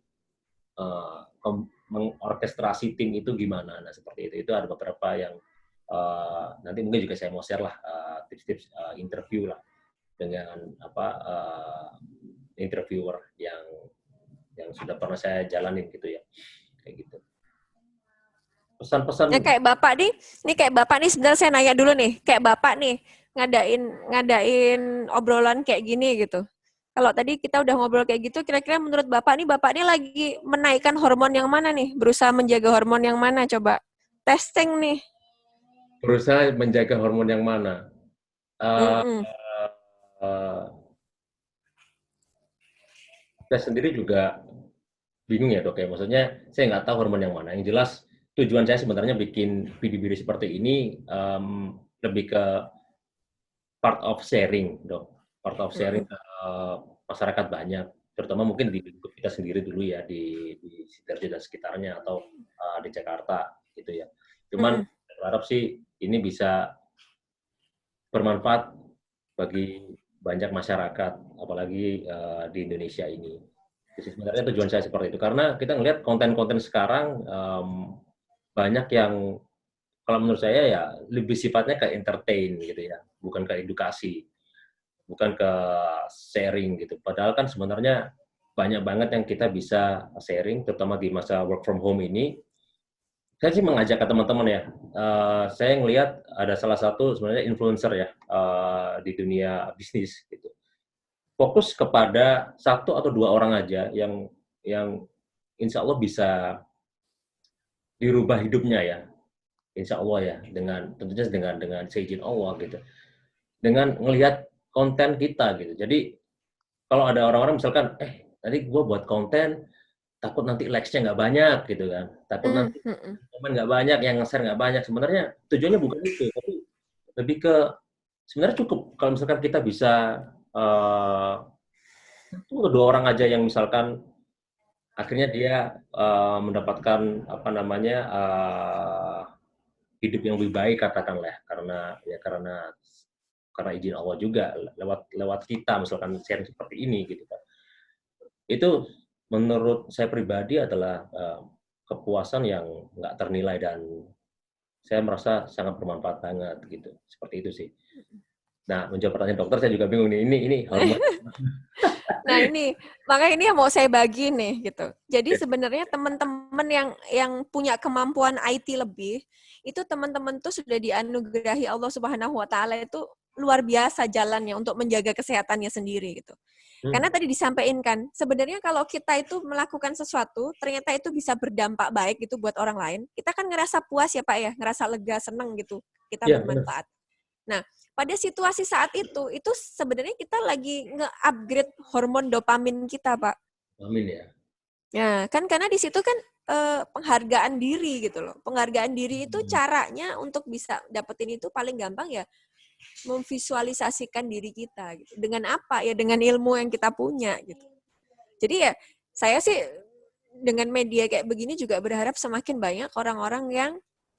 mengorkestrasi tim itu gimana? Nah seperti itu. Itu ada beberapa yang nanti mungkin juga saya mau share lah tips-tips interview lah dengan apa interviewer yang sudah pernah saya jalanin gitu ya kayak gitu Ya pesan-pesan kayak Bapak nih sebentar saya nanya dulu nih. Kayak Bapak nih, ngadain ngadain obrolan kayak gini gitu. Kalau tadi kita udah ngobrol kayak gitu, kira-kira menurut Bapak nih lagi menaikkan hormon yang mana nih? Berusaha menjaga hormon yang mana? Coba testing nih. Berusaha menjaga hormon yang mana? Eh, Mm-mm. eh, saya sendiri juga bingung ya dok ya. Maksudnya saya nggak tahu hormon yang mana. Yang jelas tujuan saya sebenarnya bikin video-video seperti ini lebih ke part of sharing dok. Part of sharing Mm-mm. ke masyarakat banyak. Terutama mungkin di lingkup kita sendiri dulu ya di Sidoarjo dan sekitarnya atau di Jakarta gitu ya. Cuman Mm-mm. saya berharap sih ini bisa bermanfaat bagi banyak masyarakat, apalagi di Indonesia ini. Jadi sebenarnya tujuan saya seperti itu, karena kita ngelihat konten-konten sekarang banyak yang kalau menurut saya ya lebih sifatnya ke entertain gitu ya, bukan ke edukasi, bukan ke sharing gitu. Padahal kan sebenarnya banyak banget yang kita bisa sharing, terutama di masa work from home ini. Saya sih mengajak ke teman-teman ya. Saya ngelihat ada salah satu sebenarnya influencer ya di dunia bisnis gitu. Fokus kepada satu atau dua orang aja yang insya Allah bisa dirubah hidupnya ya, insya Allah ya, dengan tentunya dengan seizin Allah gitu, dengan ngelihat konten kita gitu. Jadi kalau ada orang-orang misalkan, tadi gue buat konten, takut nanti likes-nya nggak banyak gitu kan, takut nanti Mm-mm. komen nggak banyak, yang nge-share nggak banyak. Sebenarnya tujuannya bukan itu, tapi lebih ke sebenarnya cukup kalau misalkan kita bisa satu atau dua orang aja yang misalkan akhirnya dia mendapatkan apa namanya hidup yang lebih baik katakanlah karena izin Allah juga lewat lewat kita misalkan share seperti ini gitu kan. Itu menurut saya pribadi adalah kepuasan yang nggak ternilai dan saya merasa sangat bermanfaat banget gitu. Seperti itu sih. Nah, menjawab pertanyaan dokter saya juga bingung nih. Ini hormon. Nah ini, makanya ini yang mau saya bagi nih gitu. Jadi sebenarnya teman-teman yang punya kemampuan IT lebih, itu teman-teman tuh sudah dianugerahi Allah Subhanahu wa taala itu luar biasa jalannya untuk menjaga kesehatannya sendiri gitu. Karena tadi disampaikan kan, sebenarnya kalau kita itu melakukan sesuatu, ternyata itu bisa berdampak baik gitu buat orang lain, kita kan ngerasa puas ya Pak ya, ngerasa lega, seneng gitu, kita Iya, benar. bermanfaat. Nah, pada situasi saat itu sebenarnya kita lagi nge-upgrade hormon dopamin kita, Pak. Amin ya. Ya, kan karena di situ kan penghargaan diri gitu loh. Penghargaan diri itu caranya untuk bisa dapetin itu paling gampang ya memvisualisasikan diri kita gitu. Dengan apa? Ya dengan ilmu yang kita punya gitu. Jadi ya saya sih dengan media kayak begini juga berharap semakin banyak orang-orang yang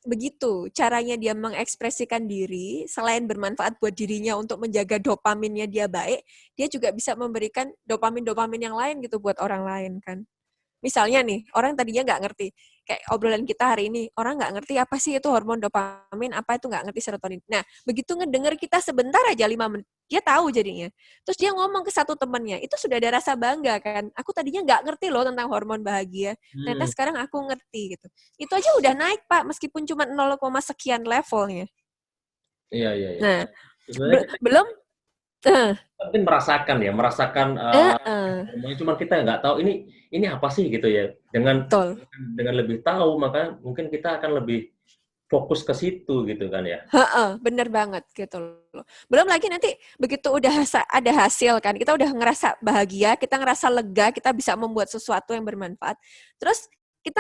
begitu caranya dia mengekspresikan diri, selain bermanfaat buat dirinya untuk menjaga dopaminnya dia baik, dia juga bisa memberikan dopamin-dopamin yang lain gitu buat orang lain kan. Misalnya nih, orang tadinya nggak ngerti, kayak obrolan kita hari ini, orang nggak ngerti apa sih itu hormon dopamin, apa itu nggak ngerti serotonin. Nah, begitu ngedenger kita sebentar aja 5 menit, dia tahu jadinya. Terus dia ngomong ke satu temennya, itu sudah ada rasa bangga kan. Aku tadinya nggak ngerti loh tentang hormon bahagia, ternyata Hmm, sekarang aku ngerti gitu. Itu aja udah naik Pak, meskipun cuma 0, sekian levelnya. iya iya iya. Nah, Sebenarnya kita belum, eh, mungkin merasakan hormonnya, cuma kita nggak tahu ini apa sih gitu ya. betul. Dengan lebih tahu maka mungkin kita akan lebih fokus ke situ gitu kan ya. Heeh, bener banget gitu loh. Belum lagi nanti begitu udah ada hasil kan, kita udah ngerasa bahagia, kita ngerasa lega, kita bisa membuat sesuatu yang bermanfaat. Terus kita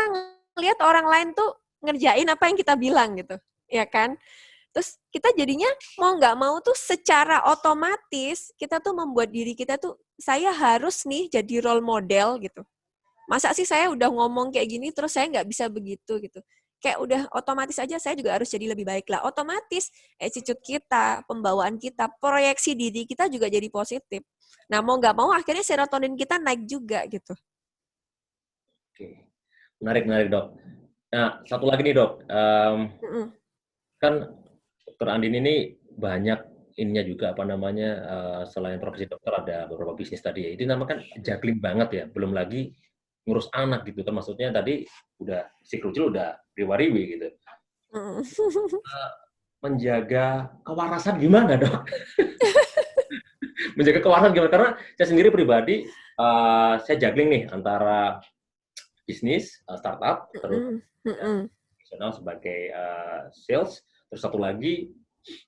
ngelihat orang lain tuh ngerjain apa yang kita bilang gitu, ya kan? Terus kita jadinya mau nggak mau tuh secara otomatis kita tuh membuat diri kita tuh saya harus nih jadi role model gitu. Masa sih saya udah ngomong kayak gini terus saya nggak bisa begitu gitu. Kayak udah otomatis aja saya juga harus jadi lebih baik lah. Otomatis attitude kita, pembawaan kita, proyeksi diri kita juga jadi positif. Nah mau nggak mau akhirnya serotonin kita naik juga gitu. Oke. Menarik menarik dok. Nah satu lagi nih dok. Mm-mm. Kan dokter Andin ini banyak ininya juga apa namanya selain profesi dokter ada beberapa bisnis tadi ya. Itu namanya kan juggling banget ya. Belum lagi ngurus anak gitu kan, maksudnya tadi udah si krucil udah riwa-riwi gitu. Mm-mm. menjaga kewarasan gimana, Dok? Menjaga kewarasan gimana? Karena saya sendiri pribadi, saya juggling nih antara bisnis, startup, terus Mm-mm. ya, Mm-mm. profesional sebagai sales, terus satu lagi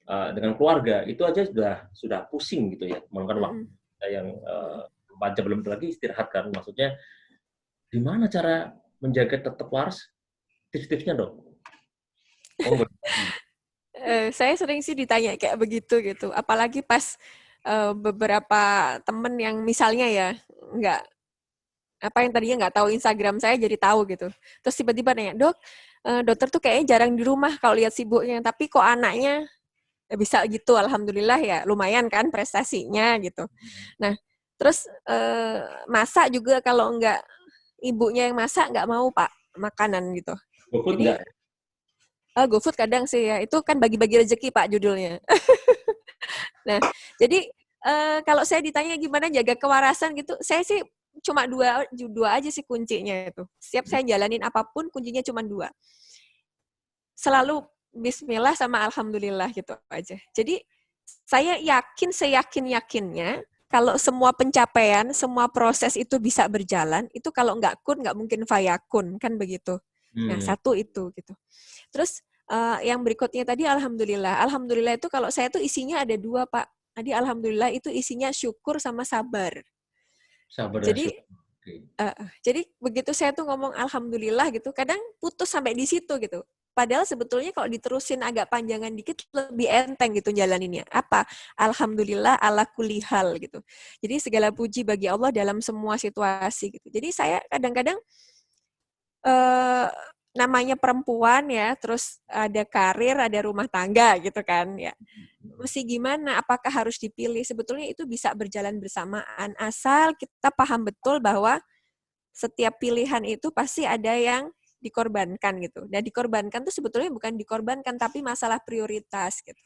dengan keluarga. Itu aja sudah pusing gitu ya, memakan waktu Mm-mm. kita yang Mm-mm. 4 jam, belum lagi istirahat kan. Maksudnya gimana cara menjaga tetap waras? Tips-tipsnya, Dok? Monggo. Saya sering sih ditanya kayak begitu gitu. Apalagi pas beberapa temen yang misalnya ya nggak apa yang tadinya nggak tahu Instagram saya jadi tahu gitu. Terus tiba-tiba nanya, Dok, dokter tuh kayaknya jarang di rumah kalau lihat sibuknya. Tapi kok anaknya bisa gitu, alhamdulillah ya lumayan kan prestasinya gitu. Nah, terus masak juga kalau nggak ibunya yang masak nggak mau Pak makanan gitu. GoFood Jadi nggak? GoFood kadang sih ya, itu kan bagi-bagi rezeki Pak judulnya. Nah, jadi kalau saya ditanya gimana jaga kewarasan gitu, saya sih cuma dua aja sih kuncinya itu. Setiap saya jalanin apapun kuncinya cuma dua. Selalu Bismillah sama Alhamdulillah gitu aja. Jadi saya yakin seyakin-yakinnya kalau semua pencapaian, semua proses itu bisa berjalan, itu kalau nggak kun nggak mungkin fayakun kan begitu. Nah Hmm. satu itu gitu. Terus yang berikutnya tadi Alhamdulillah. Alhamdulillah itu kalau saya tuh isinya ada dua Pak. Tadi Alhamdulillah itu isinya syukur sama sabar. Sabar dan Jadi syukur. Oke. jadi begitu saya tuh ngomong alhamdulillah gitu, kadang putus sampai di situ gitu. Padahal sebetulnya kalau diterusin agak panjangan dikit lebih enteng gitu jalaninnya. Apa? Alhamdulillah ala kulli hal gitu. Jadi segala puji bagi Allah dalam semua situasi gitu. Jadi saya kadang-kadang eh, namanya perempuan ya, terus ada karir, ada rumah tangga gitu kan ya. Mesti gimana? Apakah harus dipilih? Sebetulnya itu bisa berjalan bersamaan asal kita paham betul bahwa setiap pilihan itu pasti ada yang dikorbankan gitu. Dan dikorbankan tuh sebetulnya bukan dikorbankan tapi masalah prioritas gitu.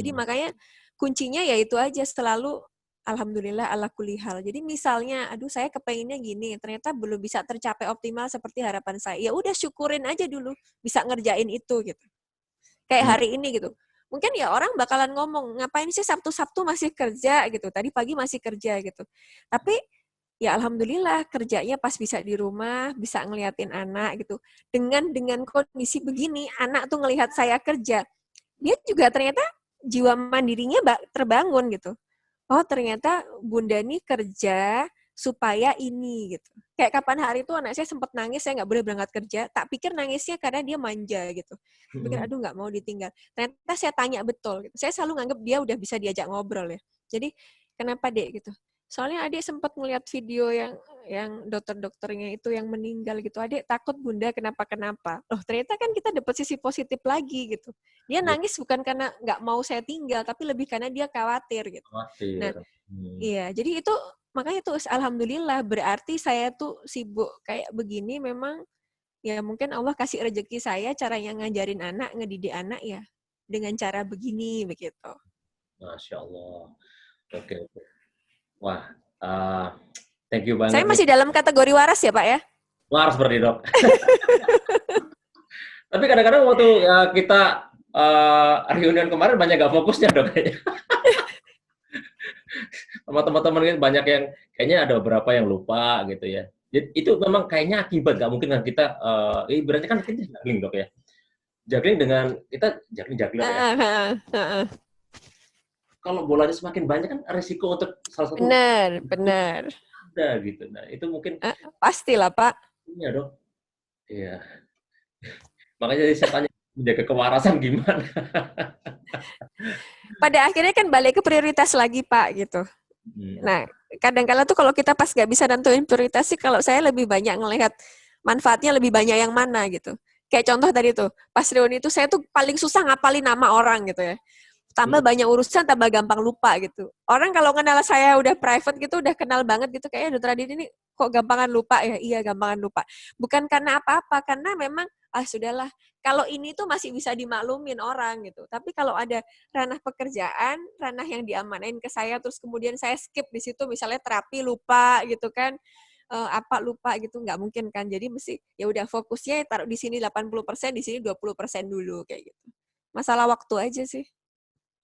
Jadi Hmm. makanya kuncinya ya itu aja selalu alhamdulillah ala kulli hal. Jadi misalnya aduh saya kepenginnya gini, ternyata belum bisa tercapai optimal seperti harapan saya. Ya udah syukurin aja dulu bisa ngerjain itu gitu. Kayak Hmm. hari ini gitu. Mungkin ya orang bakalan ngomong, ngapain sih Sabtu-Sabtu masih kerja gitu. Tadi pagi masih kerja gitu. Tapi ya alhamdulillah kerjanya pas bisa di rumah, bisa ngeliatin anak gitu. Dengan kondisi begini, anak tuh ngelihat saya kerja, dia juga ternyata jiwa mandirinya terbangun gitu. Oh ternyata Bunda nih kerja supaya ini gitu. Kayak kapan hari itu anak saya sempat nangis, saya nggak boleh berangkat kerja. Tak pikir nangisnya karena dia manja gitu. Pikir Hmm. aduh nggak mau ditinggal. Ternyata saya tanya betul. Gitu. Saya selalu nganggap dia udah bisa diajak ngobrol ya. Jadi kenapa dek gitu? Soalnya adik sempat ngeliat video yang dokter-dokternya itu yang meninggal gitu. Adik takut Bunda kenapa-kenapa. Loh ternyata kan kita dapat sisi positif lagi gitu. Dia nangis bukan karena nggak mau saya tinggal, tapi lebih karena dia khawatir gitu. Nah, Khawatir. Hmm. iya, jadi itu makanya tuh alhamdulillah berarti saya tuh sibuk kayak begini memang ya mungkin Allah kasih rezeki saya caranya ngajarin anak, ngedidik anak ya dengan cara begini begitu. Masya Allah. Oke, oke. Wah, uh, thank you banget Saya nih. masih dalam kategori waras ya, Pak ya? Waras seperti Dok. Tapi kadang-kadang waktu kita reunian kemarin banyak gak fokusnya Dok. Sama teman-teman kan banyak yang kayaknya ada beberapa yang lupa gitu ya. Jadi itu memang kayaknya akibat gak mungkin kan kita berarti kan kita juggling Dok ya. Juggling dengan kita juggling Dok ya. Kalau bolanya semakin banyak kan risiko untuk salah satu Benar, benar. ada gitu. Nah, itu mungkin Pastilah, Pak. iya Dok. Iya. Makanya jadi saya tanya menjaga kewarasan gimana? Pada akhirnya kan balik ke prioritas lagi, Pak, gitu. Nah, kadang-kala tuh kalau kita pas nggak bisa nentuin prioritas sih, kalau saya lebih banyak ngelihat manfaatnya lebih banyak yang mana gitu. Kayak contoh tadi tuh, pas reuni itu saya tuh paling susah ngapalin nama orang gitu ya. Tambah banyak urusan, tambah gampang lupa gitu. Orang kalau kenal saya udah private gitu, udah kenal banget gitu, kayaknya Dokter Adit ini kok gampangan lupa ya? Iya, gampangan lupa. Bukan karena apa-apa, karena memang, sudahlah, kalau ini tuh masih bisa dimaklumin orang gitu. Tapi kalau ada ranah pekerjaan, ranah yang diamanain ke saya, terus kemudian saya skip di situ, misalnya terapi lupa gitu kan, apa lupa gitu, nggak mungkin kan. Jadi mesti, ya udah fokusnya taruh di sini 80%, di sini 20% dulu, kayak gitu. masalah waktu aja sih.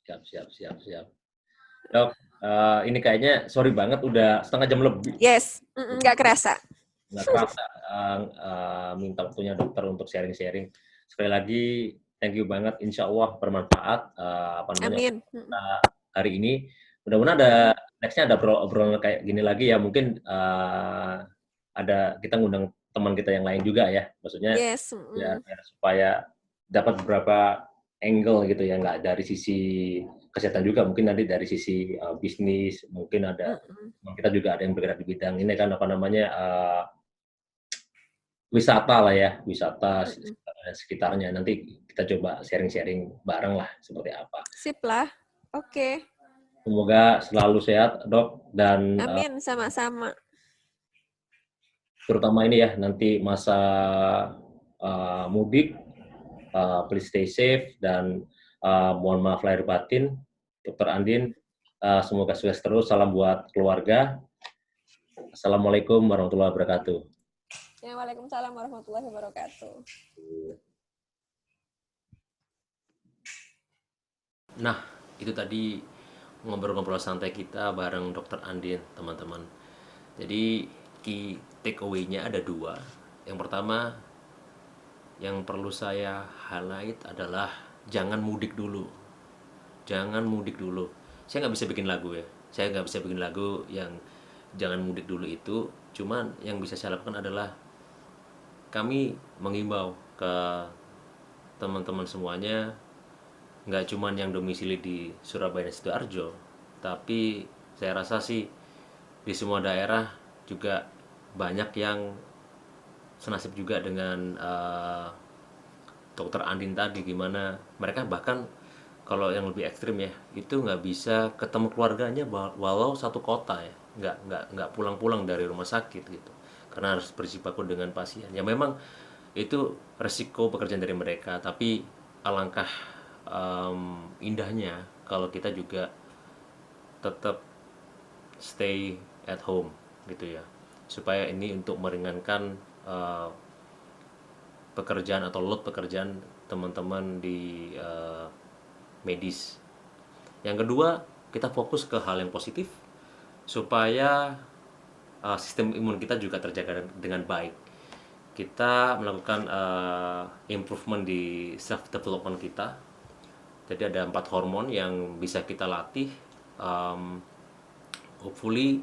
Siap. Dok, ini kayaknya sorry banget udah setengah jam lebih. Yes, nggak kerasa. Nggak kerasa minta waktunya dokter untuk sharing-sharing. Sekali lagi, thank you banget. Insya Allah bermanfaat Amin. hari ini. Mudah-mudahan nextnya ada obrolan kayak gini lagi ya. Mungkin ada kita ngundang teman kita yang lain juga ya. Maksudnya Yes. ya supaya dapat beberapa angle gitu ya, nggak dari sisi kesehatan juga, mungkin nanti dari sisi bisnis, mungkin ada kita juga ada yang bergerak di bidang ini kan apa namanya wisata lah ya, wisata sekitarnya. Nanti kita coba sharing-sharing bareng lah seperti apa. Sip lah. Oke. Semoga selalu sehat, Dok, dan Amin, sama-sama. terutama ini ya nanti masa mudik, please stay safe dan mohon maaf lahir batin, Dokter Andin. Semoga sukses terus. Salam buat keluarga. Assalamualaikum warahmatullahi wabarakatuh. Ya, waalaikumsalam warahmatullahi wabarakatuh. Nah, itu tadi ngobrol-ngobrol santai kita bareng Dokter Andin, teman-teman. Jadi key takeaway-nya ada 2. Yang pertama, yang perlu saya highlight adalah jangan mudik dulu. Jangan mudik dulu. Saya nggak bisa bikin lagu ya. Saya nggak bisa bikin lagu yang jangan mudik dulu itu. Cuman yang bisa saya lakukan adalah kami mengimbau ke teman-teman semuanya, nggak cuman yang domisili di Surabaya dan Sidoarjo, tapi saya rasa sih di semua daerah juga banyak yang senasib juga dengan Dokter Andin tadi, gimana mereka bahkan kalau yang lebih ekstrim ya itu nggak bisa ketemu keluarganya walau satu kota ya, nggak pulang-pulang dari rumah sakit gitu karena harus berjibaku dengan pasien. Ya memang itu resiko pekerjaan dari mereka, tapi alangkah indahnya kalau kita juga tetap stay at home gitu ya, supaya ini untuk meringankan pekerjaan atau load pekerjaan teman-teman di medis. Yang kedua, kita fokus ke hal yang positif supaya sistem imun kita juga terjaga dengan baik. Kita melakukan improvement di self development kita. Jadi ada 4 hormon yang bisa kita latih. Hopefully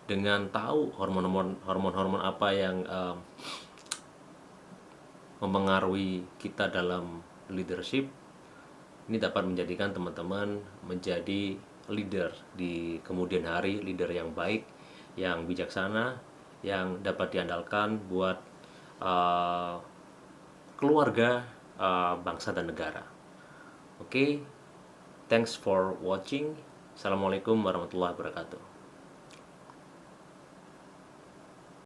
dengan tahu hormon-hormon apa yang mempengaruhi kita dalam leadership, ini dapat menjadikan teman-teman menjadi leader di kemudian hari, leader yang baik, yang bijaksana, yang dapat diandalkan buat keluarga, bangsa dan negara. Oke, thanks for watching. Assalamualaikum warahmatullahi wabarakatuh.